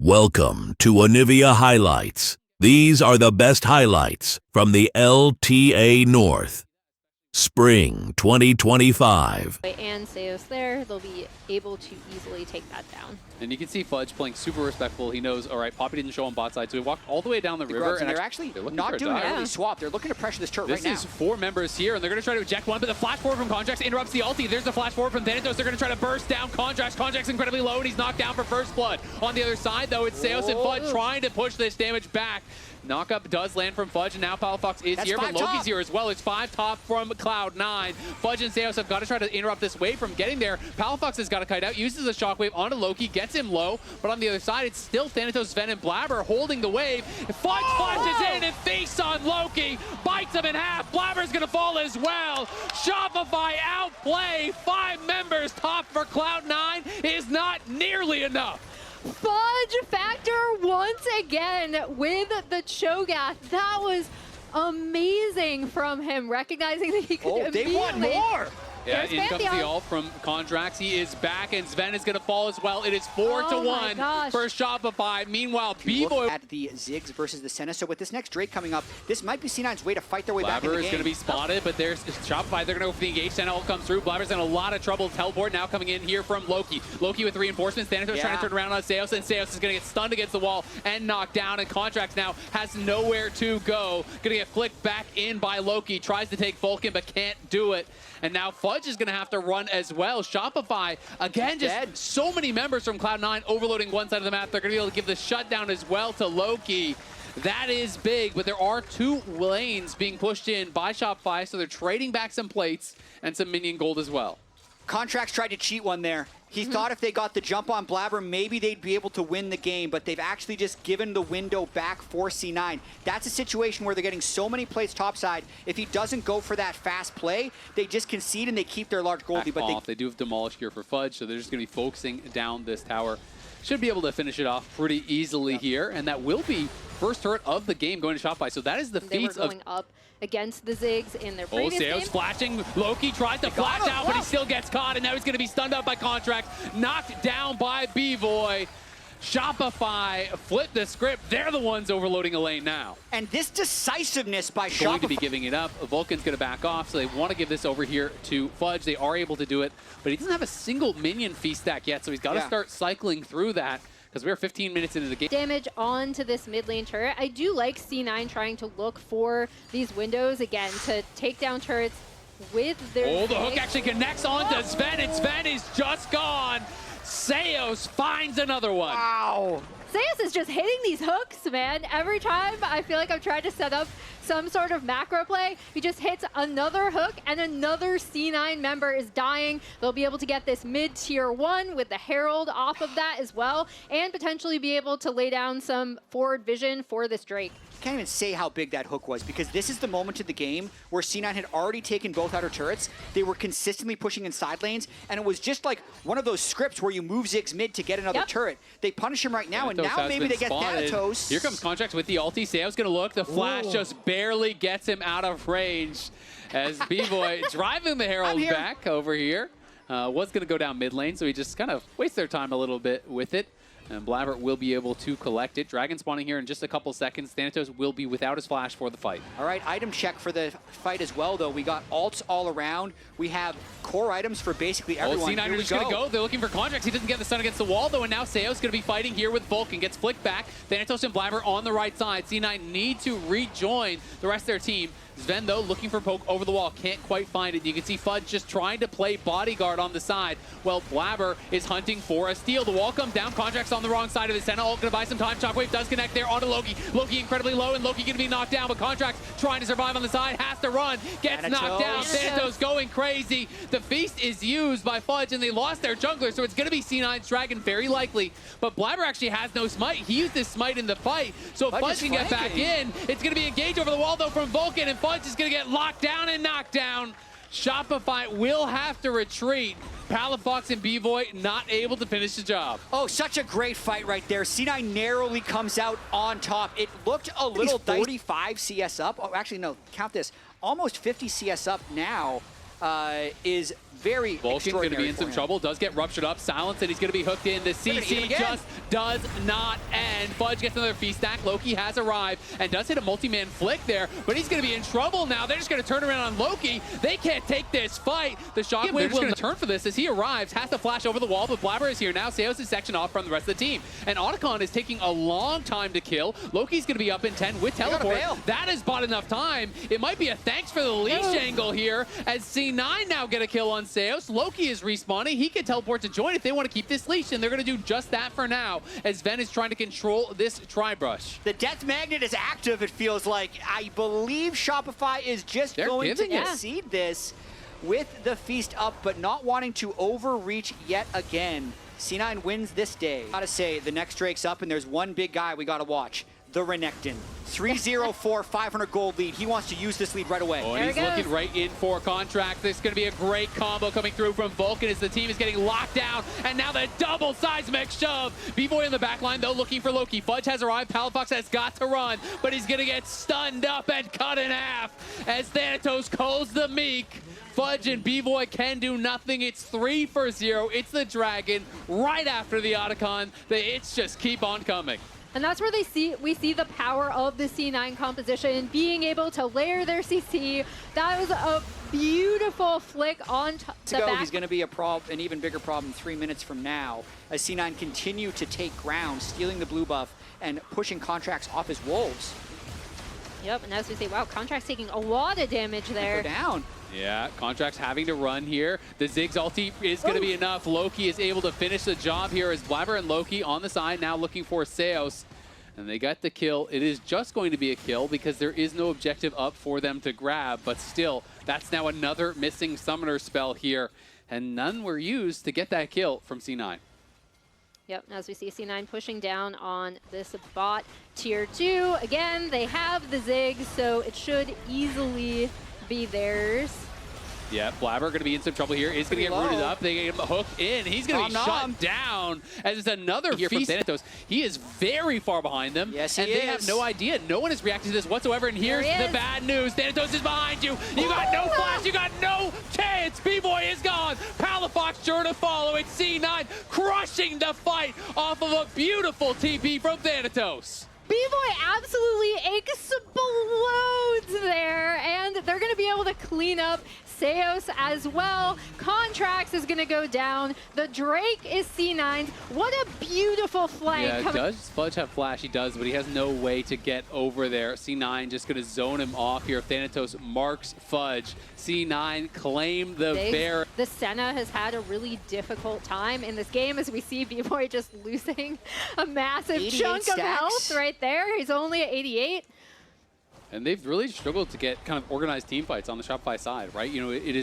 Welcome to Onivia Highlights. These are the best highlights from the LTA North. Spring 2025. And Seos there, they'll be able to easily take that down. And you can see Fudge playing super respectful. He knows, all right, Poppy didn't show on bot side, so he walked all the way down the river. And they're actually not doing an early swap. They're looking to pressure this turret right now. This is 4 members here, and they're going to try to eject one, but the flash forward from Contracts interrupts the ulti. There's the flash forward from Thanatos. They're going to try to burst down Contracts. Contracts incredibly low, and he's knocked down for first blood. On the other side, though, it's Seos and Fudge trying to push this damage back. Knockup does land from Fudge, and now Palafox is here, but Loki's here as well. It's 5 top from Cloud9. Fudge and Seos have got to try to interrupt this wave from getting there. Palafox has got to kite out, uses the shockwave onto Loki, gets him low, but on the other side, it's still Thanatos, Sven, and Blabber holding the wave. Fudge flashes in and feasts on Loki, bites him in half. Blabber's going to fall as well. Shopify outplay. 5 members top for Cloud9 is not nearly enough. Fudge factor once again with the Cho'Gath. That was amazing from him, recognizing that he could they want more! Yeah, in comes the ult from Contracts. He is back, and Sven is going to fall as well. It is 4-1 for Shopify. Meanwhile, B-Boy at the Ziggs versus the Senna. So with this next Drake coming up, this might be C9's way to fight their way back in the game. Blabber is going to be spotted, but there's Shopify. They're going to go for the engage. Senna ult comes through. Blabber's in a lot of trouble. Teleport now coming in here from Loki. Loki with reinforcements. Thanatos trying to turn around on Seos, and Seos is going to get stunned against the wall and knocked down. And Contracts now has nowhere to go. Going to get flicked back in by Loki. Tries to take Vulcan, but can't do it. And now Fudge is going to have to run as well. Shopify, again, just so many members from Cloud9 overloading one side of the map. They're going to be able to give the shutdown as well to Loki. That is big, but there are 2 lanes being pushed in by Shopify, so they're trading back some plates and some minion gold as well. Contracts tried to cheat one there. He thought if they got the jump on Blabber, maybe they'd be able to win the game, but they've actually just given the window back for C9. That's a situation where they're getting so many plays topside. If he doesn't go for that fast play, they just concede and they keep their large gold lead. But they do have Demolish here for Fudge, so they're just going to be focusing down this tower. Should be able to finish it off pretty easily here, and that will be first turret of the game going to Shopify. So that is the feats of... going up against the Ziggs in their previous game. Seos flashing. Loki tried to flash out, but he still gets caught, and now he's going to be stunned up by Contract. Knocked down by B-Boy. Shopify flip the script. They're the ones overloading a lane now. And this decisiveness by Shopify. Going to be giving it up. Vulcan's going to back off, so they want to give this over here to Fudge. They are able to do it, but he doesn't have a single minion feast stack yet, so he's got to start cycling through that, because we're 15 minutes into the game. Damage onto this mid lane turret. I do like C9 trying to look for these windows again to take down turrets with their the hook actually connects onto Sven, and Sven is just gone. Seos finds another one. Wow. Seos is just hitting these hooks, man. Every time I feel like I'm trying to set up some sort of macro play, he just hits another hook and another C9 member is dying. They'll be able to get this mid-tier 1 with the Herald off of that as well, and potentially be able to lay down some forward vision for this Drake. Can't even say how big that hook was, because this is the moment of the game where C9 had already taken both outer turrets. They were consistently pushing in side lanes, and it was just like one of those scripts where you move Ziggs mid to get another turret. They punish him right now, and now maybe they get Thanatos. Here comes Contracts with the ulti. Seo's going to look. The flash just barely gets him out of range as B-Boy driving the Herald back over here. Was going to go down mid lane, so he just kind of wastes their time a little bit with it. And Blabber will be able to collect it. Dragon spawning here in just a couple seconds. Thanatos will be without his flash for the fight. All right, item check for the fight as well, though. We got alts all around. We have core items for basically everyone. C9 are just going to go. They're looking for Contracts. He doesn't get the stun against the wall, though, and now Seos going to be fighting here with Vulcan. Gets flicked back. Thanatos and Blabber on the right side. C9 need to rejoin the rest of their team. Sven, though, looking for poke over the wall. Can't quite find it. You can see Fudge just trying to play bodyguard on the side, while Blabber is hunting for a steal. The wall comes down. Contracts on the wrong side of the Senna. Ult going to buy some time. Shockwave does connect there onto Loki. Loki incredibly low, and Loki going to be knocked down, but Contracts trying to survive on the side. Has to run. Gets knocked down. Thanatos going crazy. The feast is used by Fudge, and they lost their jungler, so it's going to be C9's Dragon very likely. But Blabber actually has no smite. He used his smite in the fight, so if Fudge can get back in, it's going to be engaged over the wall, though, from Vulcan, and Fudge is going to get locked down and knocked down. Shopify will have to retreat. Palafox and B-Boy not able to finish the job. Oh, such a great fight right there. C9 narrowly comes out on top. It looked a little 45 CS up. Oh, actually, no, count this. Almost 50 CS up now. is very Vulcan's going to be in some for him. trouble, does get ruptured up, silenced, and he's going to be hooked in. The CC just does not end. Fudge gets another feast stack. Loki has arrived and does hit a multi-man flick there, but he's going to be in trouble now. They're just going to turn around on Loki. They can't take this fight. The Shockwave will going to turn for this as he arrives, has to flash over the wall, but Blabber is here now. Seos is sectioned off from the rest of the team. And Otacon is taking a long time to kill. Loki's going to be up in 10 with teleport. That has bought enough time. It might be a thanks for the leash angle here as C9 now get a kill on Seos. Loki is respawning. He can teleport to join if they want to keep this leash, and they're going to do just that for now as Ven is trying to control this tri-brush. The Death Magnet is active, it feels like. I believe Shopify is just going to concede this with the feast up, but not wanting to overreach yet again. C9 wins this day. Gotta say, the next Drake's up, and there's one big guy we gotta watch. The Renekton. 3-0-4, 500 gold lead. He wants to use this lead right away. Oh, and he's looking right in for contract. This is going to be a great combo coming through from Vulcan as the team is getting locked down. And now the double seismic shove. B-Boy in the back line, though, looking for Loki. Fudge has arrived. Palafox has got to run, but he's going to get stunned up and cut in half as Thanatos calls the Meek. Fudge and B-Boy can do nothing. It's 3-0. It's the Dragon right after the Otacon. The hits just keep on coming. And that's where we see the power of the C9 composition, being able to layer their CC. That was a beautiful flick on the back. He's going to be an even bigger problem 3 minutes from now as C9 continue to take ground, stealing the blue buff and pushing Contracts off his wolves. Yep, and as we say, wow, Contract's taking a lot of damage there. Go down. Yeah, Contract's having to run here. The Ziggs ulti is going to be enough. Loki is able to finish the job here as Blabber and Loki on the side now looking for Seos. And they got the kill. It is just going to be a kill because there is no objective up for them to grab. But still, that's now another missing summoner spell here. And none were used to get that kill from C9. Yep, as we see C9 pushing down on this bot tier 2. Again, they have the Ziggs, so it should easily be theirs. Yeah, Blabber going to be in some trouble here. Is going to get rooted up. They get him hooked in. He's going to be shut down as it's another here from Thanatos. He is very far behind them. Yes, he is. And they have no idea. No one is reacting to this whatsoever. And here's the bad news. Thanatos is behind you. You got no flash. You got no chance. B-Boy is gone. Palafox sure to follow. It's C9 crushing the fight off of a beautiful TP from Thanatos. B-Boy absolutely explodes there, and they're going to be able to clean up Seos as well. Contracts is going to go down. The Drake is C9's. What a beautiful flank. Yeah, does Fudge have flash? He does, but he has no way to get over there. C9 just going to zone him off here. Thanatos marks Fudge. C9 claim the bear. The Senna has had a really difficult time in this game as we see B-Boy just losing a massive chunk of health right there. He's only at 88. And they've really struggled to get kind of organized team fights on the Shopify side, right? You know, it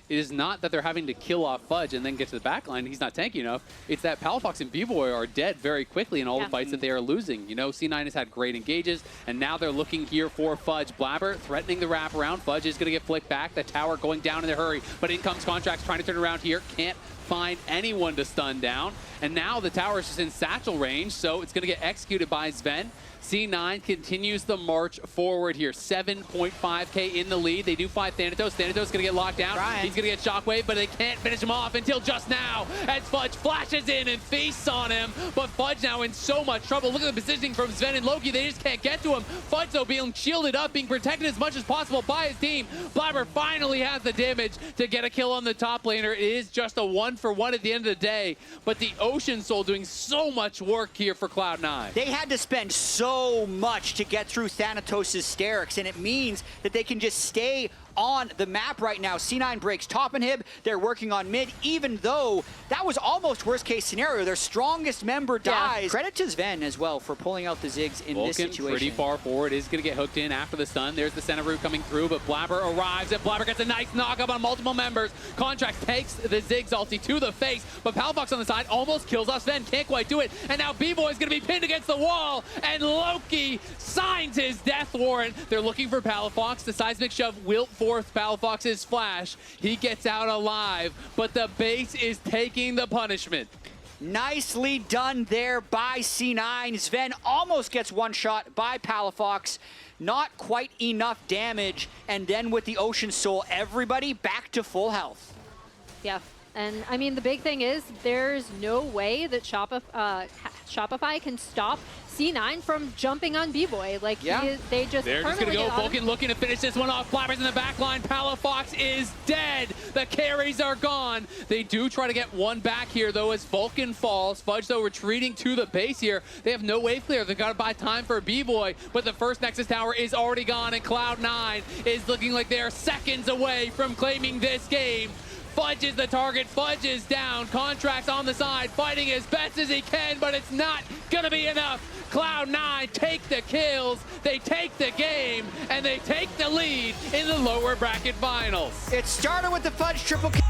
is not that they're having to kill off Fudge and then get to the back line. He's not tanky enough. It's that Palafox and B-Boy are dead very quickly in all the fights that they are losing. You know, C9 has had great engages, and now they're looking here for Fudge. Blabber threatening the wraparound. Fudge is going to get flicked back. The tower going down in a hurry, but in comes Contracts trying to turn around here. Can't find anyone to stun down. And now the tower is just in satchel range, so it's going to get executed by Sven. C9 continues the march forward here. 7.5k in the lead. They do fight Thanatos. Thanatos going to get locked down. He's going to get Shockwave, but they can't finish him off until just now as Fudge flashes in and feasts on him. But Fudge now in so much trouble. Look at the positioning from Sven and Loki. They just can't get to him. Fudge, though, being shielded up, being protected as much as possible by his team. Blabber finally has the damage to get a kill on the top laner. It is just a 1-for-1 at the end of the day. But the Ocean Soul doing so much work here for Cloud9. They had to spend so much to get through Thanatos' Sterix, and it means that they can just stay on the map right now. C9 breaks top inhib. They're working on mid, even though that was almost worst case scenario. Their strongest member dies. Credit to Sven as well for pulling out the Ziggs in this situation. Pretty far forward, is going to get hooked in after the stun. There's the center route coming through, but Blabber arrives, and Blabber gets a nice knock up on multiple members. Contract takes the Ziggs ulti to the face, but Palafox on the side almost kills off Sven. Can't quite do it, and now B-Boy is going to be pinned against the wall, and Loki signs his death warrant. They're looking for Palafox. The seismic shove will force Palafox's flash. He gets out alive, but the base is taking the punishment. Nicely done there by C9. Sven almost gets one shot by Palafox. Not quite enough damage. And then with the Ocean Soul, everybody back to full health. Yeah. And I mean, the big thing is there's no way that Shopify can stop C9 from jumping on B-Boy. Like, they're just going to go. Vulcan looking to finish this one off. Blabber's in the back line. Palafox is dead. The carries are gone. They do try to get one back here, though, as Vulcan falls. Fudge, though, retreating to the base here. They have no wave clear. They've got to buy time for B-Boy, but the first Nexus Tower is already gone, and Cloud9 is looking like they're seconds away from claiming this game. Fudge is the target. Fudge is down. Contracts on the side, fighting as best as he can, but it's not going to be enough. Cloud9 take the kills, they take the game, and they take the lead in the lower bracket finals. It started with the Fudge triple kill.